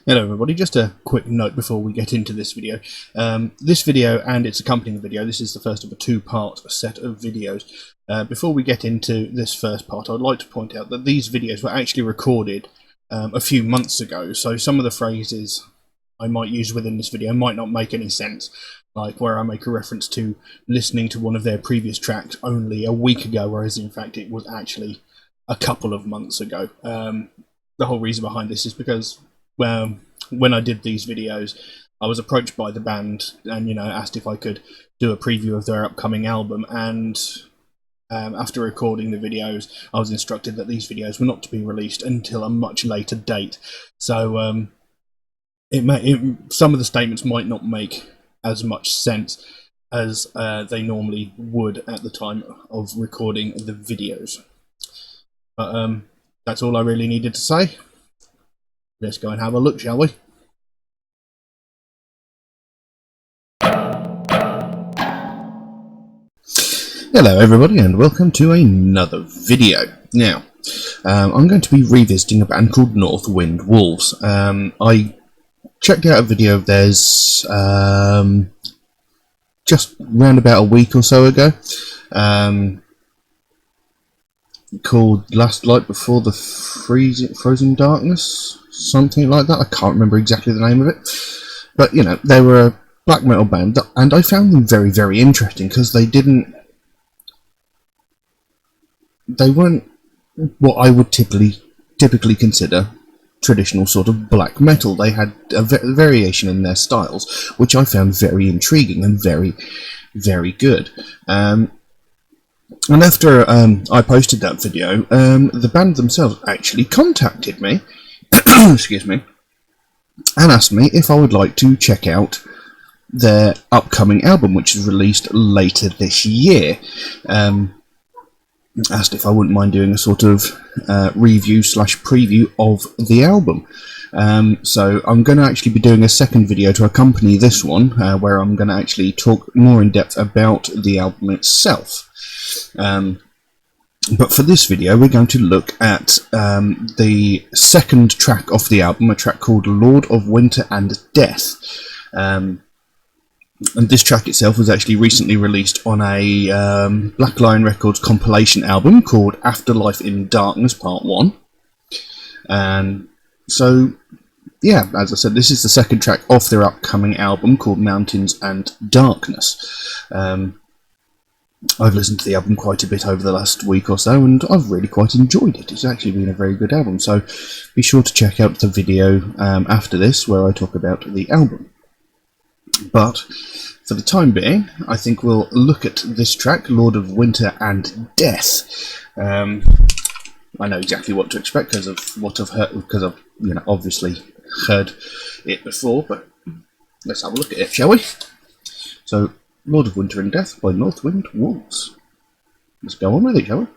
Hello everybody, just a quick note before we get into this video. This video and its accompanying video, this is the first of a two-part set of videos. Before we get into this first part, I'd like to point out that these videos were actually recorded a few months ago, so some of the phrases I might use within this video might not make any sense, like where I make a reference to listening to one of their previous tracks only a week ago, whereas in fact it was actually a couple of months ago. The whole reason behind this is because when I did these videos, I was approached by the band and asked if I could do a preview of their upcoming album, and after recording the videos I was instructed that these videos were not to be released until a much later date. So some of the statements might not make as much sense as they normally would at the time of recording the videos. But that's all I really needed to say. Let's go and have a look, shall we? Hello everybody and welcome to another video. Now, I'm going to be revisiting a band called Northwind Wolves. I checked out a video of theirs just around about a week or so ago, called Last Light Before the Frozen Darkness, something like that. I can't remember exactly the name of it, but they were a black metal band, and I found them very, very interesting because they weren't what I would typically consider traditional sort of black metal. They had a variation in their styles, which I found very intriguing and very, very good. And after I posted that video, the band themselves actually contacted me, excuse me, and asked me if I would like to check out their upcoming album, which is released later this year. Asked if I wouldn't mind doing a sort of review / preview of the album. So I'm going to actually be doing a second video to accompany this one, where I'm going to actually talk more in depth about the album itself. But for this video we're going to look at the second track off the album, a track called Lord of Winter and Death. And this track itself was actually recently released on a Black Lion Records compilation album called Afterlife in Darkness Part 1. And so, yeah, as I said, this is the second track off their upcoming album called Mountains and Darkness. I've listened to the album quite a bit over the last week or so, and I've really quite enjoyed it. It's actually been a very good album, so be sure to check out the video after this where I talk about the album. But for the time being, I think we'll look at this track, Lord of Winter and Death. I know exactly what to expect because of what I've heard, because I've obviously heard it before, but let's have a look at it, shall we? So, Lord of Winter and Death by Northwind Wolves. Let's go on with it, shall we?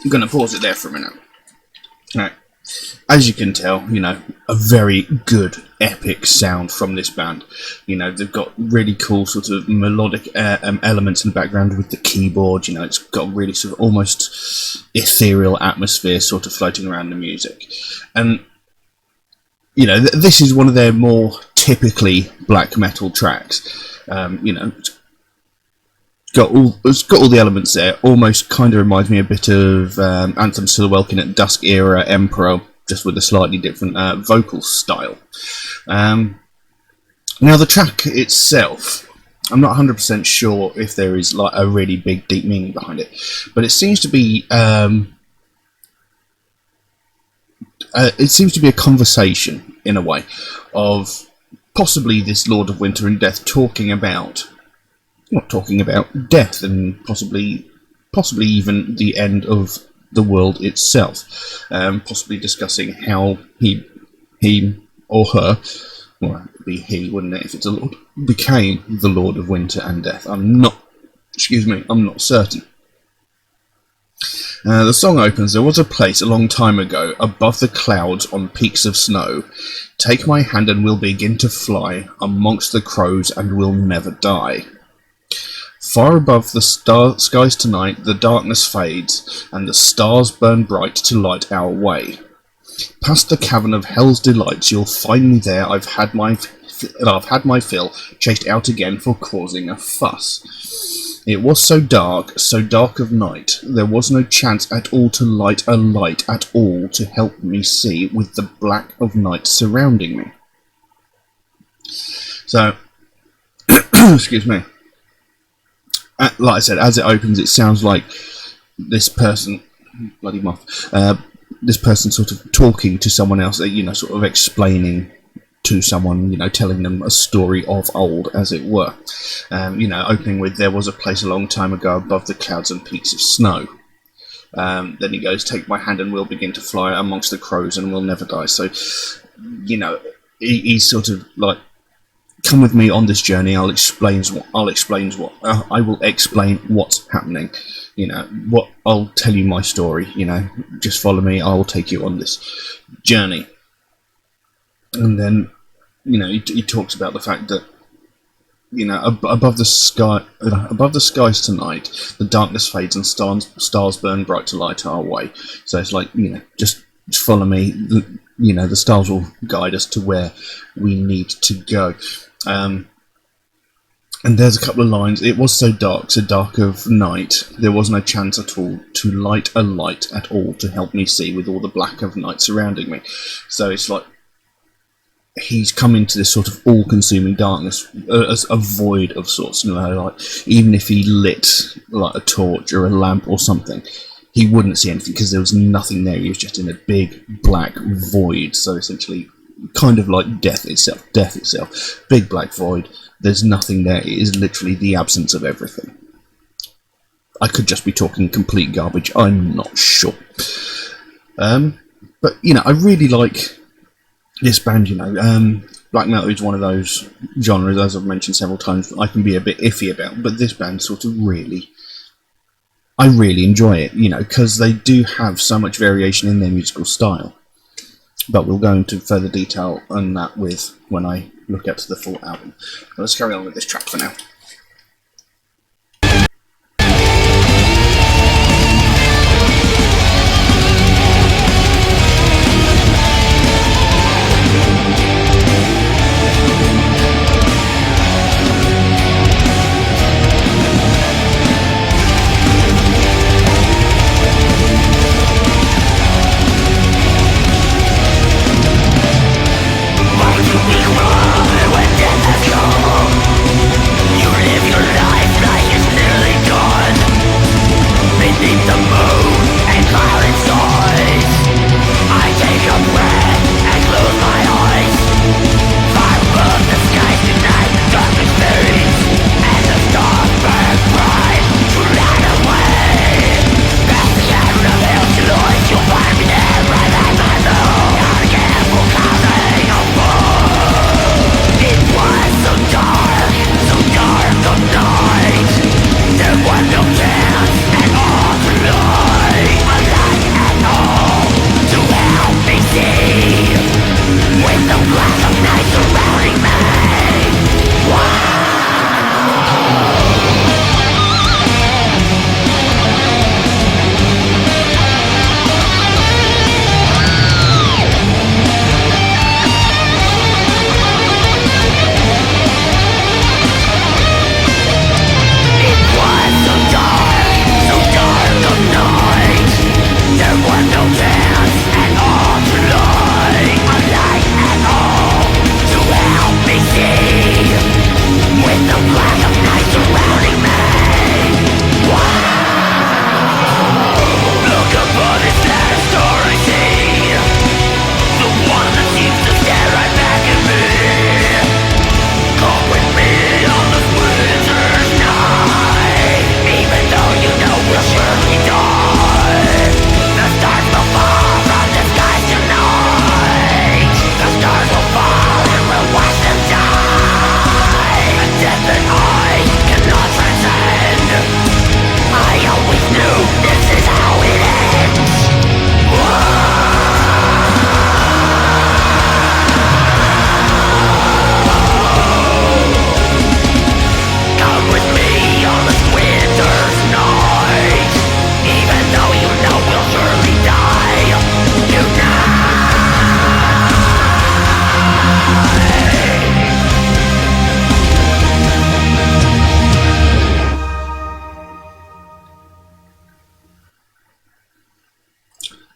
I'm going to pause it there for a minute. Right. As you can tell, you know, a very good, epic sound from this band. You know, they've got really cool sort of melodic elements in the background with the keyboard. You know, it's got really sort of almost ethereal atmosphere sort of floating around the music. And, you know, this is one of their more typically black metal tracks. You know, it's got all the elements there. Almost kind of reminds me a bit of Anthem to the Welkin at Dusk era Emperor, just with a slightly different vocal style. Now the track itself, I'm not 100% sure if there is like a really big deep meaning behind it, but it seems to be a conversation in a way of possibly this Lord of Winter and Death talking about death and possibly even the end of the world itself, possibly discussing how he or her, well, it would be he, wouldn't it, if it's a lord, became the Lord of Winter and Death. I'm not certain. The song opens, "There was a place a long time ago, above the clouds on peaks of snow. Take my hand and we'll begin to fly amongst the crows and we'll never die. Far above the skies tonight, the darkness fades, and the stars burn bright to light our way. Past the cavern of hell's delights, you'll find me there. I've had my fill, chased out again for causing a fuss. It was so dark of night, there was no chance at all to light a light at all to help me see with the black of night surrounding me." So, excuse me. Like I said, as it opens, it sounds like this person, bloody moth, this person sort of talking to someone else, you know, sort of explaining to someone, you know, telling them a story of old, as it were. You know, opening with, "There was a place a long time ago above the clouds and peaks of snow." Then he goes, "Take my hand and we'll begin to fly amongst the crows and we'll never die." So, you know, he's sort of like, "Come with me on this journey. I will explain what's happening. You know, I'll tell you my story. You know, just follow me. I will take you on this journey." And then, you know, he talks about the fact that, you know, above the skies tonight, the darkness fades and stars burn bright to light our way. So it's like, you know, just follow me. You know, the stars will guide us to where we need to go. And there's a couple of lines. "It was so dark of night, there was no chance at all to light a light at all to help me see with all the black of night surrounding me." So it's like he's come into this sort of all-consuming darkness, as a void of sorts. You know, like even if he lit like a torch or a lamp or something, he wouldn't see anything because there was nothing there. He was just in a big black void. So essentially, kind of like death itself, big black void. There's nothing there. It is literally the absence of everything. I could just be talking complete garbage. I'm not sure. But you know, I really like this band. You know, black metal is one of those genres, as I've mentioned several times, I can be a bit iffy about. But this band sort of I really enjoy it. You know, because they do have so much variation in their musical style. But we'll go into further detail on that when I look at the full album. But let's carry on with this track for now. When death has come, you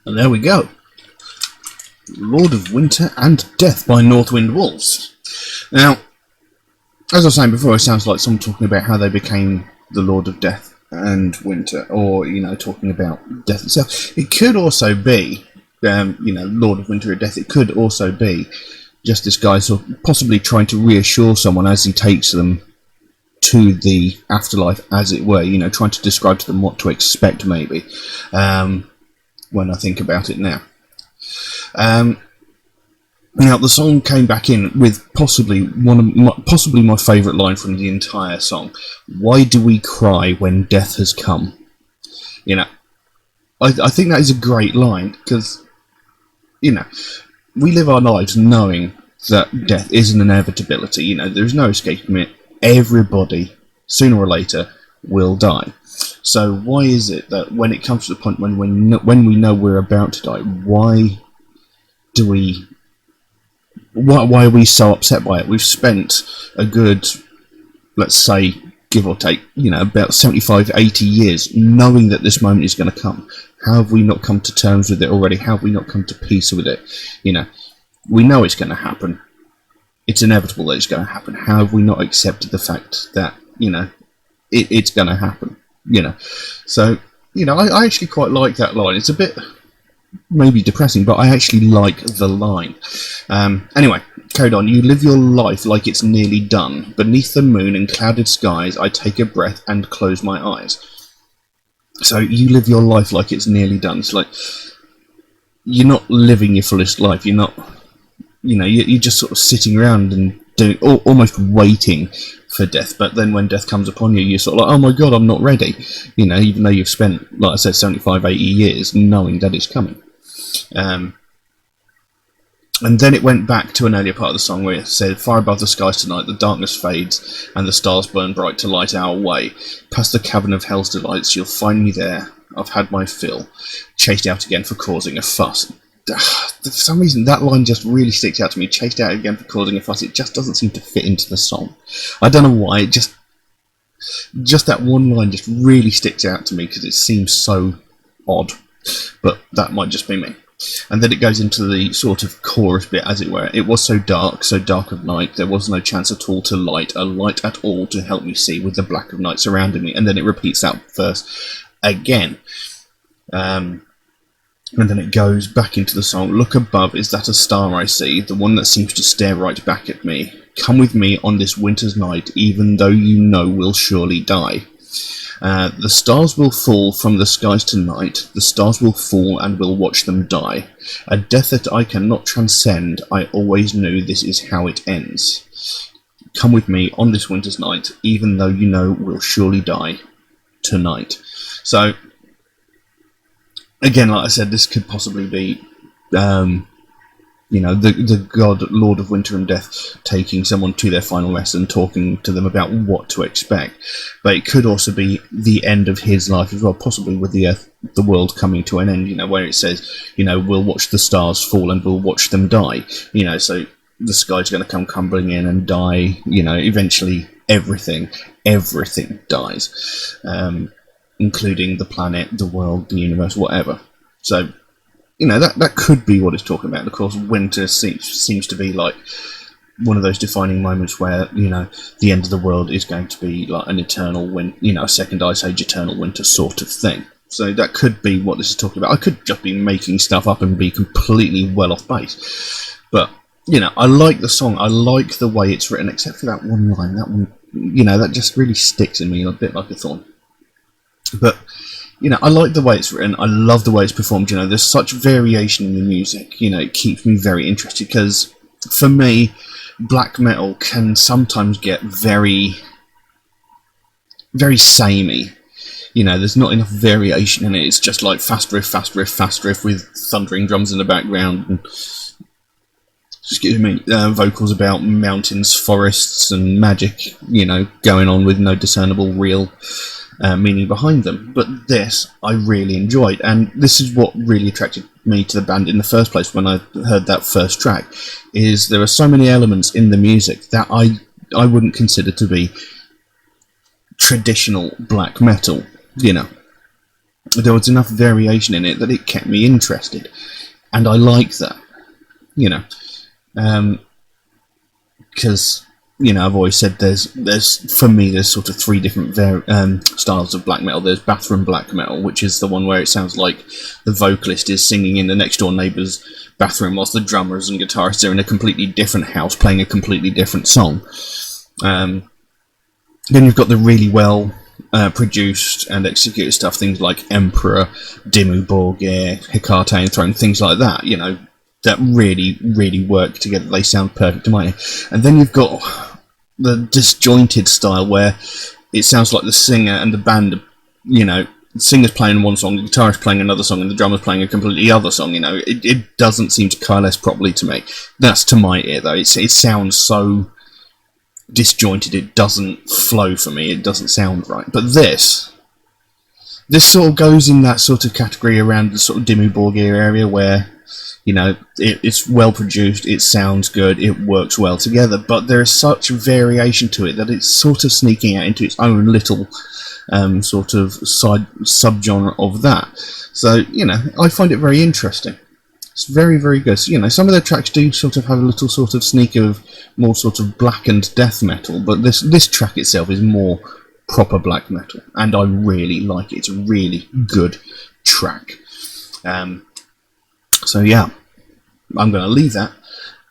And there we go. Lord of Winter and Death by Northwind Wolves. Now, as I was saying before, it sounds like someone talking about how they became the Lord of Death and Winter, or, talking about death itself. It could also be, Lord of Winter and Death. It could also be just this guy sort of possibly trying to reassure someone as he takes them to the afterlife, as it were, trying to describe to them what to expect, maybe, when I think about it now. Now, the song came back in with possibly my favourite line from the entire song. Why do we cry when death has come? I think that is a great line, because, we live our lives knowing that death is an inevitability. There's no escaping it. Everybody, sooner or later, will die. So why is it that when it comes to the point when we know we're about to die, why are we so upset by it? We've spent a good, let's say, give or take, about 75, 80 years knowing that this moment is going to come. How have we not come to terms with it already? How have we not come to peace with it? We know it's going to happen. It's inevitable that it's going to happen. How have we not accepted the fact that, it's going to happen? So, I actually quite like that line. It's a bit maybe depressing, but I actually like the line. Anyway, carried on. You live your life like it's nearly done. Beneath the moon and clouded skies, I take a breath and close my eyes. So you live your life like it's nearly done. It's like you're not living your fullest life. You're not, you're just sort of sitting around and doing, almost waiting for death. But then when death comes upon you, you're sort of like, oh my god, I'm not ready. Even though you've spent, like I said, 75, 80 years knowing that it's coming. And then it went back to an earlier part of the song where it said, far above the skies tonight, the darkness fades, and the stars burn bright to light our way. Past the cavern of hell's delights, you'll find me there. I've had my fill. Chased out again for causing a fuss. For some reason, that line just really sticks out to me. Chased out again for causing a fuss. It just doesn't seem to fit into the song. I don't know why. It just that one line just really sticks out to me because it seems so odd. But that might just be me. And then it goes into the sort of chorus bit, as it were. It was so dark of night, there was no chance at all to light, a light at all to help me see with the black of night surrounding me. And then it repeats that verse again. And then it goes back into the song. Look above, is that a star I see? The one that seems to stare right back at me. Come with me on this winter's night, even though you know we'll surely die. The stars will fall from the skies tonight. The stars will fall and we'll watch them die. A death that I cannot transcend. I always knew this is how it ends. Come with me on this winter's night, even though you know we'll surely die tonight. So, again, like I said, this could possibly be, the god, Lord of Winter and Death, taking someone to their final rest and talking to them about what to expect. But it could also be the end of his life as well, possibly with the world coming to an end, where it says, we'll watch the stars fall and we'll watch them die. So the sky's going to come crumbling in and die, eventually everything dies. Including the planet, the world, the universe, whatever. So, that could be what it's talking about. Of course, winter seems to be like one of those defining moments where, the end of the world is going to be like an eternal a second ice age, eternal winter sort of thing. So that could be what this is talking about. I could just be making stuff up and be completely well off base. But, I like the song. I like the way it's written, except for that one line. That one, that just really sticks in me a bit like a thorn. But, I like the way it's written. I love the way it's performed. There's such variation in the music. It keeps me very interested because, for me, black metal can sometimes get very, very samey. There's not enough variation in it. It's just like fast riff, fast riff, fast riff with thundering drums in the background and, vocals about mountains, forests, and magic, going on with no discernible real meaning behind them. But this I really enjoyed, and this is what really attracted me to the band in the first place when I heard that first track, is there are so many elements in the music that I wouldn't consider to be traditional black metal, there was enough variation in it that it kept me interested, and I like that, you know, because I've always said there's for me there's sort of three different styles of black metal. There's bathroom black metal, which is the one where it sounds like the vocalist is singing in the next door neighbour's bathroom whilst the drummers and guitarists are in a completely different house playing a completely different song. Then you've got the really well produced and executed stuff, things like Emperor, Dimmu Borgir, Hecate and Throne, things like that, that really, really work together. They sound perfect to my ear. And then you've got the disjointed style where it sounds like the singer and the band, the singer's playing one song, the guitarist playing another song, and the drummer's playing a completely other song. It doesn't seem to coalesce properly to me. That's to my ear, though. It sounds so disjointed, it doesn't flow for me, it doesn't sound right. But this sort of goes in that sort of category around the sort of Dimmu Borgir area where it's well produced, it sounds good, it works well together, but there is such variation to it that it's sort of sneaking out into its own little sort of subgenre of that. So I find it very interesting. It's very, very good. So, some of the tracks do sort of have a little sort of sneak of more sort of blackened death metal, but this track itself is more proper black metal, and I really like it. It's a really good track. So yeah, I'm going to leave that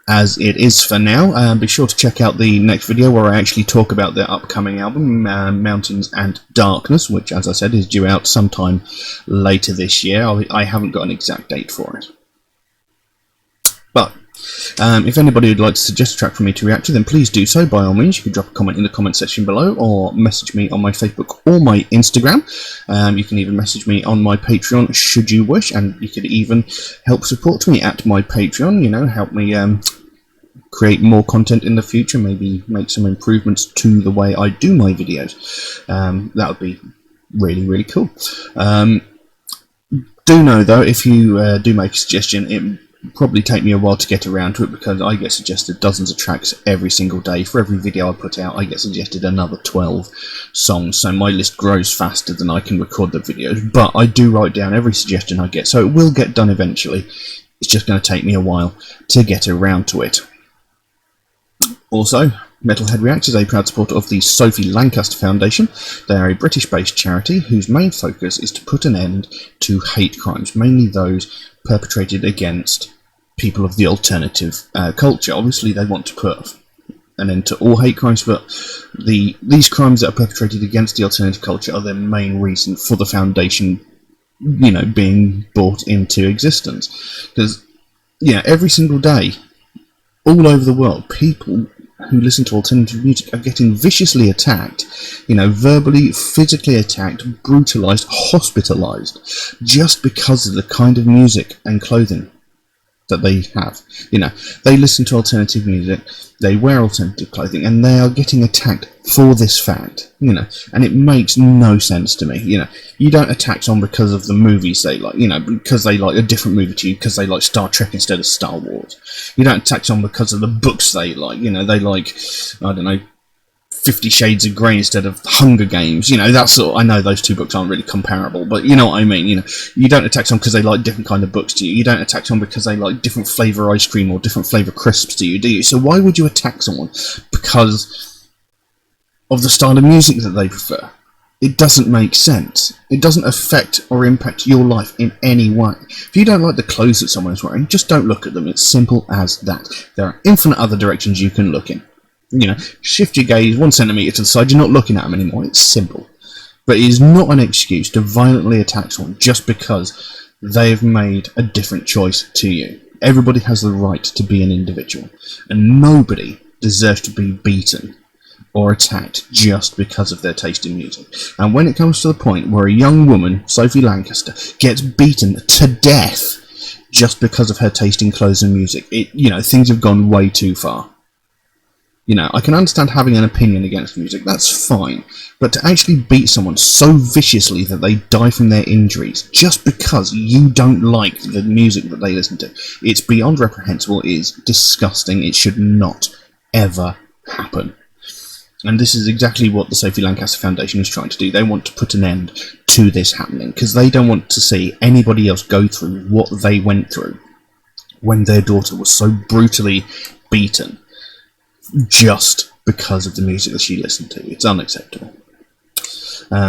as it is for now. Be sure to check out the next video where I actually talk about the upcoming album, Mountains and Darkness, which, as I said, is due out sometime later this year. I haven't got an exact date for it. But if anybody would like to suggest a track for me to react to, then please do so. By all means, you can drop a comment in the comment section below, or message me on my Facebook or my Instagram. You can even message me on my Patreon should you wish, and you could even help support me at my Patreon. Help me create more content in the future, maybe make some improvements to the way I do my videos. That would be really, really cool. Do know, though, if you do make a suggestion, it probably take me a while to get around to it, because I get suggested dozens of tracks every single day. For every video I put out, I get suggested another 12 songs, so my list grows faster than I can record the videos. But I do write down every suggestion I get, so it will get done eventually. It's just going to take me a while to get around to it. Also, Metalhead Reacts is a proud supporter of the Sophie Lancaster Foundation. They are a British-based charity whose main focus is to put an end to hate crimes, mainly those perpetrated against people of the alternative culture. Obviously, they want to put an end to all hate crimes, but these crimes that are perpetrated against the alternative culture are their main reason for the foundation, being brought into existence. Because, every single day, all over the world, people who listen to alternative music are getting viciously attacked, verbally, physically attacked, brutalised, hospitalised, just because of the kind of music and clothing that they have. They listen to alternative music, they wear alternative clothing, and they are getting attacked for this fact, and it makes no sense to me. You don't attack someone because of the movies they like, because they like a different movie to you, because they like Star Trek instead of Star Wars. You don't attack someone because of the books they like, they like, I don't know, 50 Shades of Grey instead of Hunger Games. That sort of, I know those two books aren't really comparable, but you know what I mean. You don't attack someone because they like different kind of books to you. You don't attack someone because they like different flavour ice cream or different flavour crisps to you, do you? So why would you attack someone because of the style of music that they prefer? It doesn't make sense. It doesn't affect or impact your life in any way. If you don't like the clothes that someone is wearing, just don't look at them. It's simple as that. There are infinite other directions you can look in. Shift your gaze 1 centimetre to the side, you're not looking at them anymore. It's simple. But it is not an excuse to violently attack someone just because they have made a different choice to you. Everybody has the right to be an individual, and nobody deserves to be beaten or attacked just because of their taste in music. And when it comes to the point where a young woman, Sophie Lancaster, gets beaten to death just because of her taste in clothes and music, things have gone way too far. I can understand having an opinion against music, that's fine, but to actually beat someone so viciously that they die from their injuries just because you don't like the music that they listen to, it's beyond reprehensible, it is disgusting, it should not ever happen. And this is exactly what the Sophie Lancaster Foundation is trying to do. They want to put an end to this happening, because they don't want to see anybody else go through what they went through when their daughter was so brutally beaten just because of the music that she listened to. It's unacceptable.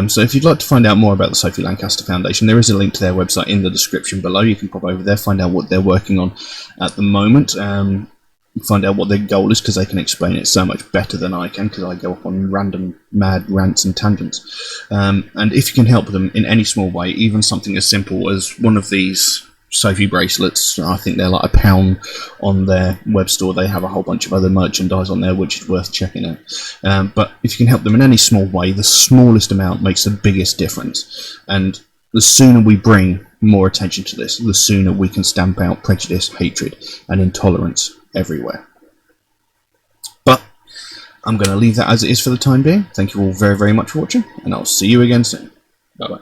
So if you'd like to find out more about the Sophie Lancaster Foundation, there is a link to their website in the description below. You can pop over there, find out what they're working on at the moment, find out what their goal is, because they can explain it so much better than I can, because I go off on random mad rants and tangents. And if you can help them in any small way, even something as simple as one of these Sophie bracelets, I think they're like £1 on their web store. They have a whole bunch of other merchandise on there which is worth checking out. But if you can help them in any small way, the smallest amount makes the biggest difference. And the sooner we bring more attention to this, the sooner we can stamp out prejudice, hatred and intolerance everywhere. But I'm going to leave that as it is for the time being. Thank you all very, very much for watching, and I'll see you again soon. Bye bye.